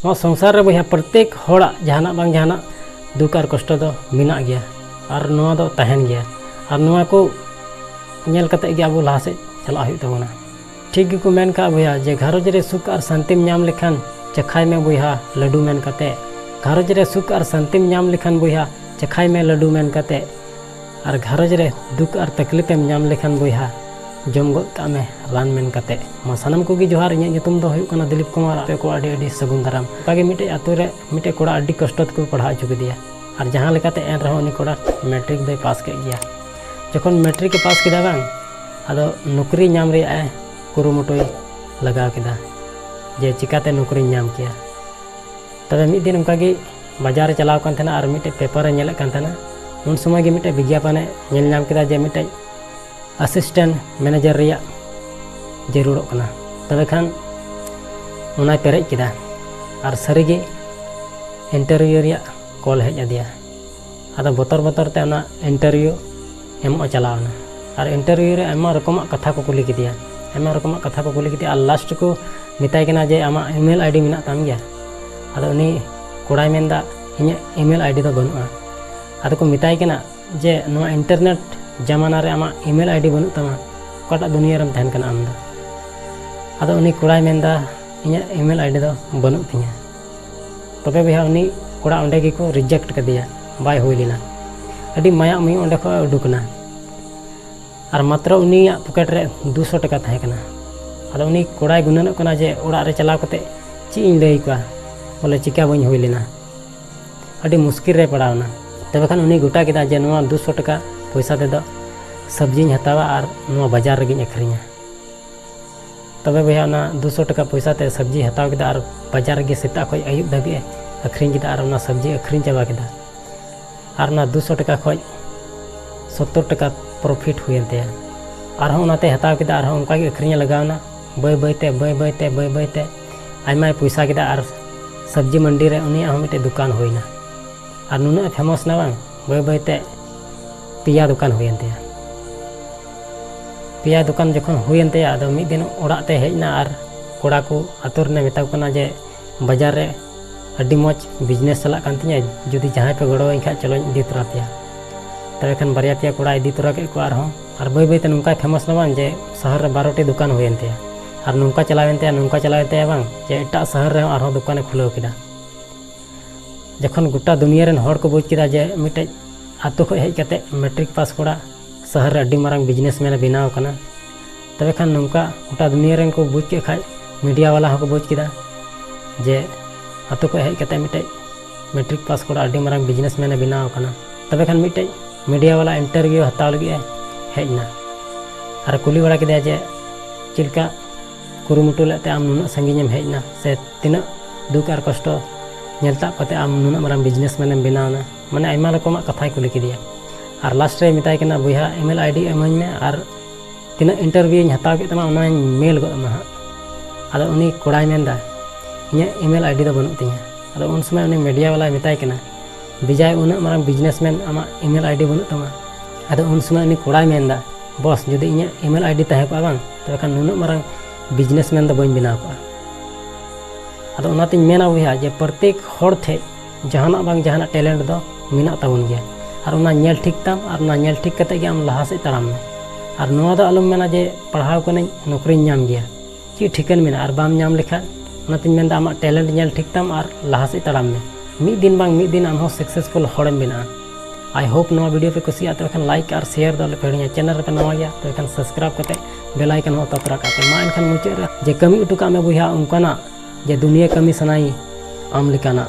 संसार रे बया प्रत्येक हड़ा जहाना बांग जहाना दुख और कष्ट दो मिना गया और नोआ दो तहन गया और नोआ को नेल कते गे अब लहा से चला हुई तबना। ठीक गे को मेन का बया जे घरज रे सुख और शांतिम नाम लेखान चखाई में बया लड्डू मेन कते घरज रे सुख और शांतिम नाम लेखान बया चखाई में लड्डू मेन कते और घरज रे दुख और तकलीफेम नाम लेखान बया जम गद का में रान मेन कते। मा सानम को जोहार इन ᱧᱩᱛᱩᱢ ᱫᱚ ᱦᱩᱭᱩᱜ ᱠᱟᱱᱟ दिलीप कुमार आपे को आडी सगुन दाराम कागे मिटे आतु रे मिटे कोड़ा आडी कष्ट को पढ़ा चुके दिया और जहां लेकाते एन रहो उनी कोड़ा मैट्रिक दे पास के गया। जखन मैट्रिक के पास किदा बांग आदो नौकरी नाम रे आए कुरुमुटुई लगा किदा जे चिकाते नौकरी नाम किया। तबे मिद दिन उनका गे बाजार रे चलाव कान थेना और मिटे पेपर रे नेलक कान थेना उन समय गे मिटे विज्ञापने नेल नाम किदा जे मिटे असिस्टेंट मैनेजर रिया जरूरत कना। तबे खान उना पेरेज किदा और सारीगे इंटरव्यू रिया कॉल हेज आदिया आदा बतर बतर ते उना इंटरव्यू एम चलावना और इंटरव्यू रे आयमा रकम कथा को कुली किदिया आयमा रकम कथा को कुली किदिया और लास्ट को मिताय कना जे आमा ईमेल आईडी मिना ताम गया आदा उनी कोड़ाय मेंदा इने ईमेल आईडी दो बनुआ आदा को मिताय कना जे नो इंटरनेट जमाना रे आमा ईमेल आईडी बनु तमा कटा दुनिया रम तहन कना आम दो आदा उनी कोड़ाय मेंदा इने ईमेल आईडी दो बनु तिया। तबे बया उनी कोड़ा ओंडे गे को रिजेक्ट कदिया बाय होई लेना अडी माया मी ओंडे को उडुकना और मात्र उनी पॉकेट रे 200 टका थाहे कना। आदा उनी कोड़ाय गुननक कना जे ओड़ा रे चलाव कते ची इन लई का बोले चिका बኝ होई लेना अडी मुश्किल रे पड़ावना। तबे खान उनी गोटा किदा जे नोआ 200 टका पैसा दे दो सब्जी हतावा और नोआ बाजार रे गिन अखरिया। तबे भैया ना 200 टका पैसा ते सब्जी हताव किदा और बाजार गे सेता खय आयुब धाबी अखरिन किदा और ना सब्जी अखरिन चाबा किदा और ना 200 टका खय 70 टका प्रॉफिट हुएनते और उनाते हताव किदा और उनका गे अखरिन लगावना बय बयते आयमा पैसा किदा और सब्जी मंडी रे उनी मिटे दुकान होइना और नुना फेमस ना बांग बय बयते पिया दुकान हुएनते पिया दुकान जखन हुएनते आदो मिद दिन ओड़ाते हेजना और कोड़ा को आतुर ने मेता कना जे बाजार रे अड्डी मज बिजनेस चला कान तिया जुदी जहां पे गड़ो इनखा चलो इदी तरा पिया। तबे खान बारिया पिया कोड़ा इदी तरा के को और बय बयते नुका फेमस ना बांग जे शहर रे 12टी दुकान हुएनते और नुका चलावेनते बांग जे एटा शहर रे और दुकान खुलाव किदा। जखन गोटा दुनिया रेन हड़ को बुझ किदा जे मिटे आतु खय हेज कते मैट्रिक पास कोड़ा शहर रे अड्डी मारंग बिजनेसमैन बनाव कना। तबे खान नुका गोटा दुनिया रेन को बुझ के खाय मीडिया वाला को बुझ किदा जे आतु खय हेज कते मिटे मैट्रिक पास कोड़ा अड्डी मारंग बिजनेसमैन बनाव कना। तबे खान मिटे मीडिया वाला इंटरव्यू हताव लगी हेजना और कुली बड़ा किदा जे चिलका कुरुमुटु लेते आम नुना संगीनेम हेजना से तिना दुख और कष्ट नेलता कते आम नुना मारंग बिजनेसमैन बनावना माने आयमा रकम कथा कुली किदिया और लास्ट रे मिताय कना बया ईमेल आईडी एमाኝ में और तिना इंटरव्यू हताव के तमा उना मेल गदमा आदो उनी कोड़ाय मेंदा इने ईमेल आईडी दो बनु तिया आदो उन समय उनी मीडिया वाला मिताय कना बिजाय उना मारंग बिजनेसमैन आमा ईमेल आईडी बनु तमा आदो उन समय उनी कोड़ाय मेंदा बॉस जुदी इने ईमेल आईडी ताहे को बांग तबे खान नुना मारंग बिजनेसमैन दो बñ बनाव को आदो उनातिन मेना बया जे प्रत्येक हड़ थे जहाना बांग जहाना टैलेंट दो मिना ताबन गया और उना नेल ठीक ताम और उना नेल ठीक कते गे आम लहा से तड़ाम में और नुआ दो आलम मेना जे पढ़ाव कने नौकरी नाम गया ची ठिकन मेना और बाम नाम लेखा उनातिन मेनदा आमा टैलेंट नेल ठीक ताम और लहा से तड़ाम में मिद दिन बांग मिद दिन आम हो सक्सेसफुल हड़म बना। आई होप नवा वीडियो पे कुसिया तो खान लाइक और शेयर दो पेड़िया चैनल पे नवा गया तो खान सब्सक्राइब करते बेल आइकन हो ततरा करते मा एनखान मुचाद रे जे कमी उटुका में बुया उनकाना जे दुनिया कमी सनाई आम लिकाना।